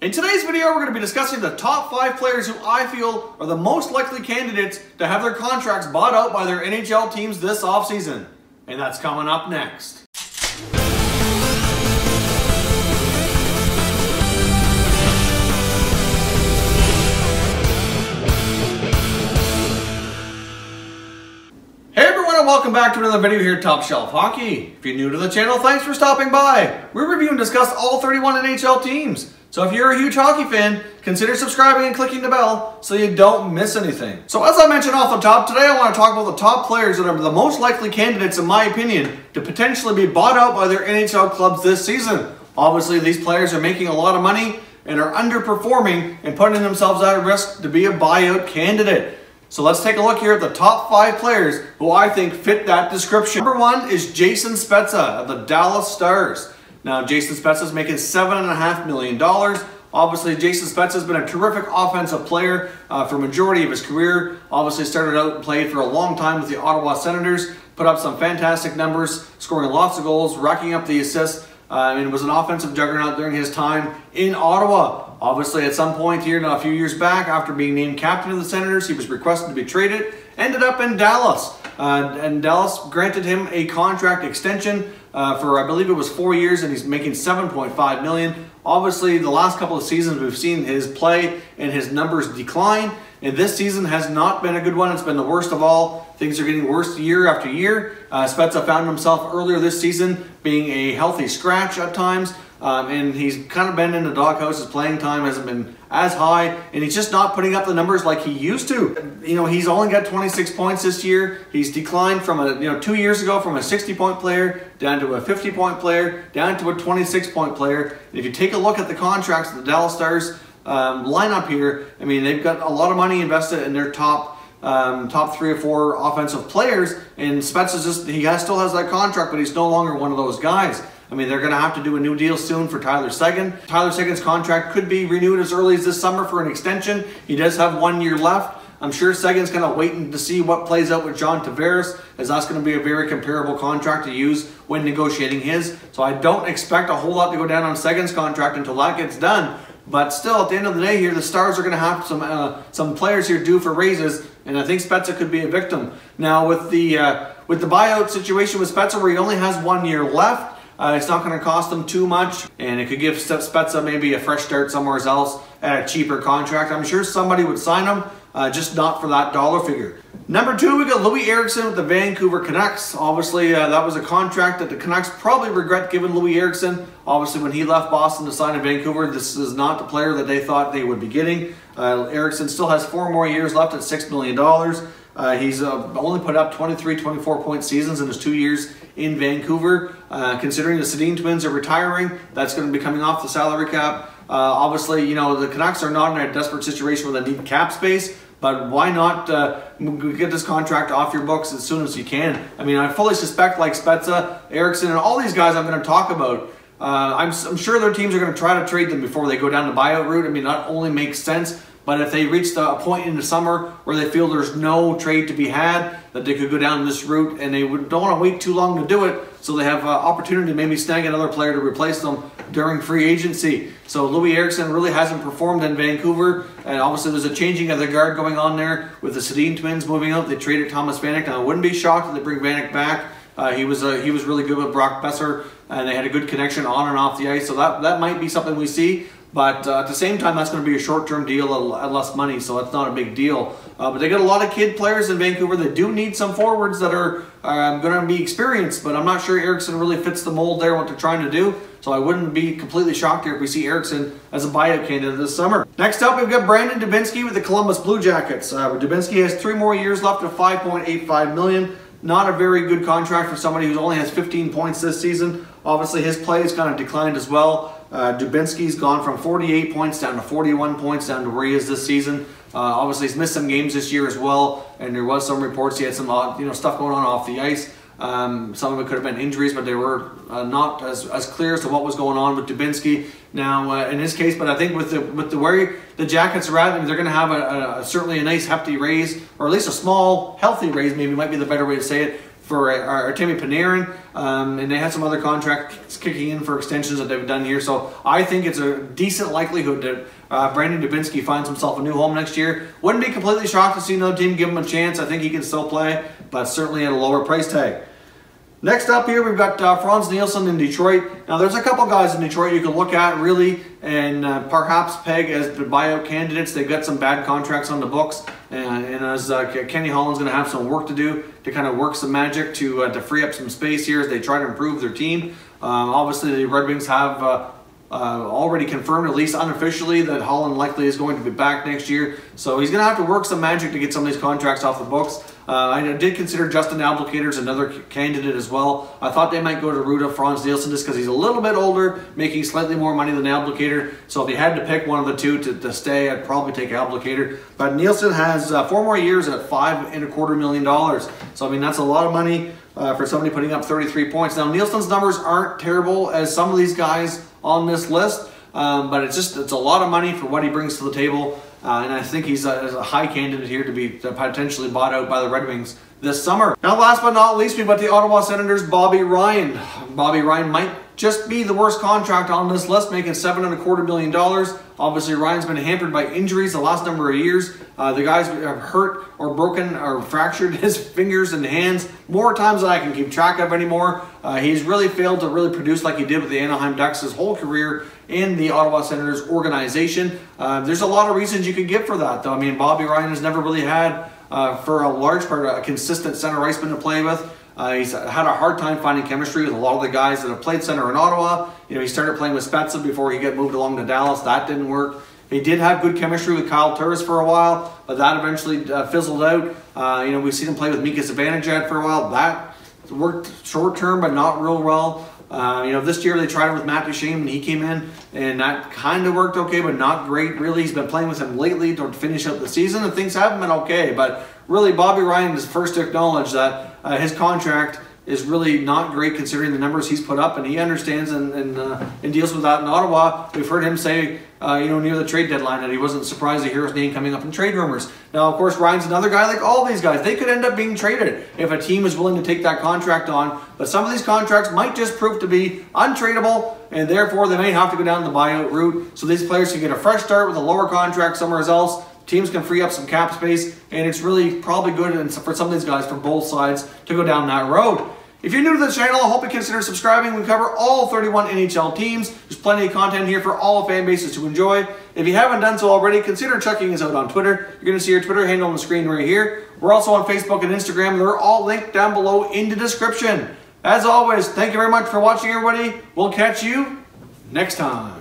In today's video, we're going to be discussing the top 5 players who I feel are the most likely candidates to have their contracts bought out by their NHL teams this offseason. And that's coming up next. Hey everyone, and welcome back to another video here at Top Shelf Hockey. If you're new to the channel, thanks for stopping by. We review and discuss all 31 NHL teams. So if you're a huge hockey fan, consider subscribing and clicking the bell so you don't miss anything. So as I mentioned off the top, today I want to talk about the top players that are the most likely candidates, in my opinion, to potentially be bought out by their NHL clubs this season. Obviously, these players are making a lot of money and are underperforming and putting themselves at risk to be a buyout candidate. So let's take a look here at the top 5 players who I think fit that description. Number 1 is Jason Spezza of the Dallas Stars. Now, Jason Spezza is making $7.5 million. Obviously, Jason Spezza has been a terrific offensive player for a majority of his career. Obviously, started out and played for a long time with the Ottawa Senators. Put up some fantastic numbers, scoring lots of goals, racking up the assists, and was an offensive juggernaut during his time in Ottawa. Obviously, at some point here, a few years back, after being named captain of the Senators, he was requested to be traded. Ended up in Dallas. And Dallas granted him a contract extension for, I believe it was 4 years, and he's making $7.5 million. Obviously, the last couple of seasons we've seen his play and his numbers decline, and this season has not been a good one. It's been the worst of all. Things are getting worse year after year. Spezza found himself earlier this season being a healthy scratch at times, and he's kind of been in the doghouse. His playing time hasn't been as high, and he's just not putting up the numbers like he used to. You know, he's only got 26 points this year. He's declined from 2 years ago from a 60-point player down to a 50-point player, down to a 26-point player. And if you take a look at the contracts of the Dallas Stars lineup here, I mean, they've got a lot of money invested in their top 3 or 4 offensive players, and Spezza still has that contract, but he's no longer one of those guys. I mean, they're going to have to do a new deal soon for Tyler Seguin. Tyler Seguin's contract could be renewed as early as this summer for an extension. He does have 1 year left. I'm sure Seguin's kind of waiting to see what plays out with John Tavares, as that's going to be a very comparable contract to use when negotiating his. So I don't expect a whole lot to go down on Seguin's contract until that gets done. But still, at the end of the day here, the Stars are going to have some players here due for raises, and I think Spezza could be a victim. Now, with the buyout situation with Spezza, where he only has 1 year left, it's not going to cost them too much, and it could give Spezza maybe a fresh start somewhere else at a cheaper contract. I'm sure somebody would sign him, just not for that dollar figure. Number 2, we got Loui Eriksson with the Vancouver Canucks. Obviously, that was a contract that the Canucks probably regret giving Loui Eriksson. Obviously, when he left Boston to sign in Vancouver, this is not the player that they thought they would be getting. Eriksson still has 4 more years left at $6 million. He's only put up 24 point seasons in his 2 years in Vancouver. Considering the Sedin twins are retiring, that's going to be coming off the salary cap. Obviously, you know, the Canucks are not in a desperate situation where they need cap space, but why not get this contract off your books as soon as you can? I mean, I fully suspect, like Spezza, Eriksson, and all these guys I'm going to talk about, I'm sure their teams are going to try to trade them before they go down the buyout route. I mean, that only makes sense. But if they reach a point in the summer where they feel there's no trade to be had, that they could go down this route, and they don't want to wait too long to do it, so they have opportunity to maybe snag another player to replace them during free agency. So Loui Eriksson really hasn't performed in Vancouver, and obviously there's a changing of the guard going on there with the Sedin twins moving out. They traded Thomas Vanek. Now I wouldn't be shocked if they bring Vanek back. He was really good with Brock Besser, and they had a good connection on and off the ice. So that might be something we see. But at the same time, that's going to be a short-term deal at less money, so that's not a big deal. But they got a lot of kid players in Vancouver. They do need some forwards that are going to be experienced, but I'm not sure Eriksson really fits the mold there, what they're trying to do. So I wouldn't be completely shocked here if we see Eriksson as a buyout candidate this summer. Next up, we've got Brandon Dubinsky with the Columbus Blue Jackets. Dubinsky has 3 more years left at $5.85 million. Not a very good contract for somebody who only has 15 points this season. Obviously, his play has kind of declined as well. Dubinsky's gone from 48 points down to 41 points down to where he is this season. Obviously, he's missed some games this year as well, and there was some reports he had some stuff going on off the ice. Some of it could have been injuries, but they were not as clear as to what was going on with Dubinsky. Now, in his case, but I think with the way the Jackets are at, I mean, they're going to have certainly a nice hefty raise, or at least a small healthy raise, maybe might be the better way to say it, for Artemi Panarin, and they had some other contracts kicking in for extensions that they've done here. So I think it's a decent likelihood that Brandon Dubinsky finds himself a new home next year. Wouldn't be completely shocked to see another team give him a chance. I think he can still play, but certainly at a lower price tag. Next up here, we've got Frans Nielsen in Detroit. Now, there's a couple guys in Detroit you can look at, really, and perhaps peg as the buyout candidates. They've got some bad contracts on the books, and as Kenny Holland's going to have some work to do to kind of work some magic to free up some space here as they try to improve their team. Obviously, the Red Wings have already confirmed, at least unofficially, that Holland likely is going to be back next year. So he's going to have to work some magic to get some of these contracts off the books. I did consider Justin Abdelkader as another candidate as well. I thought they might go the route of Frans Nielsen just because he's a little bit older, making slightly more money than Abdelkader. So if you had to pick one of the two to stay, I'd probably take Abdelkader. But Nielsen has 4 more years at $5.25 million. So I mean, that's a lot of money for somebody putting up 33 points. Now, Nielsen's numbers aren't terrible as some of these guys on this list, but it's a lot of money for what he brings to the table. And I think he's a high candidate here to be potentially bought out by the Red Wings this summer. Now, last but not least, we've got the Ottawa Senators' Bobby Ryan. Bobby Ryan might just be the worst contract on this list, making $7.25 million. Obviously, Ryan's been hampered by injuries the last number of years. The guys have hurt or broken or fractured his fingers and hands more times than I can keep track of anymore. He's really failed to really produce like he did with the Anaheim Ducks his whole career in the Ottawa Senators organization. There's a lot of reasons you could give for that, though. I mean, Bobby Ryan has never really had, for a large part, a consistent center iceman to play with. He's had a hard time finding chemistry with a lot of the guys that have played center in Ottawa. You know, he started playing with Spezza before he got moved along to Dallas. That didn't work. He did have good chemistry with Kyle Turris for a while, but that eventually fizzled out. You know, we've seen him play with Mika Zibanejad for a while. That worked short term, but not real well. You know, this year they tried it with Matt Duchene and he came in, and that kind of worked okay, but not great, really. He's been playing with him lately to finish up the season, and things haven't been okay. But really, Bobby Ryan is first to acknowledge that his contract is really not great considering the numbers he's put up, and he understands and deals with that in Ottawa. We've heard him say, you know, near the trade deadline that he wasn't surprised to hear his name coming up in trade rumors. Now, of course, Ryan's another guy like all these guys. They could end up being traded if a team is willing to take that contract on, but some of these contracts might just prove to be untradeable, and therefore they may have to go down the buyout route so these players can get a fresh start with a lower contract somewhere else. Teams can free up some cap space, and it's really probably good for some of these guys from both sides to go down that road. If you're new to the channel, I hope you consider subscribing. We cover all 31 NHL teams. There's plenty of content here for all fan bases to enjoy. If you haven't done so already, consider checking us out on Twitter. You're going to see our Twitter handle on the screen right here. We're also on Facebook and Instagram. They're all linked down below in the description. As always, thank you very much for watching, everybody. We'll catch you next time.